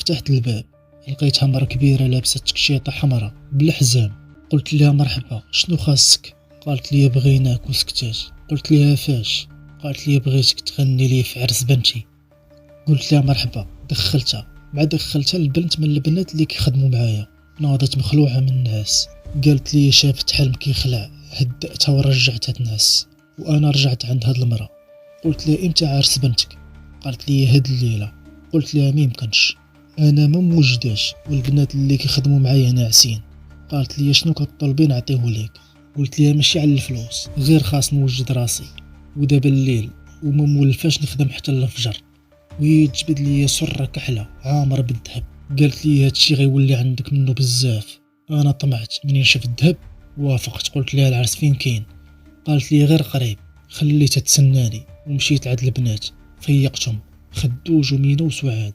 فتحت الباب، لقيتها مرا كبيرة لابسة تكشيطة حمراء بالحزام. قلت لها مرحبا، شنو خاصك؟ قالت لي بغيناك وسكتات. قلت لها فاش؟ قالت لي بغيتك تغني لي في عرس بنتي. قلت لها مرحبا، دخلتها. مع دخلتها البنت من البنات اللي كيخدموا معايا، ناضت مخلوعة من الناس، قالت لي شافت حلم كيخلع، هدأتها ورجعتها تنعس. وانا رجعت عند هاد المرا، قلت لها امتى عرس بنتك؟ قالت لي هاد الليلة. قلت لها ميمكنش، انا ما موجداش والبنات اللي كيخدموا معايا ناعسين. قالت لي شنو كطلبي نعطيه ليك؟ قلت لها ماشي على الفلوس، غير خاص نوجد راسي، ودابا الليل وما مولفاش نخدم حتى الفجر. وهي تجبد لي سرة كحلة عامرة بالذهب. قالت لي هادشي غيولي عندك منه بزاف. انا طمعت منين شفت الذهب وافقت. قلت لها العرس فين كاين؟ قالت لي غير قريب. خليتها تسناني ومشيت عند البنات، فيقتهم خدوج ومينو وسعاد.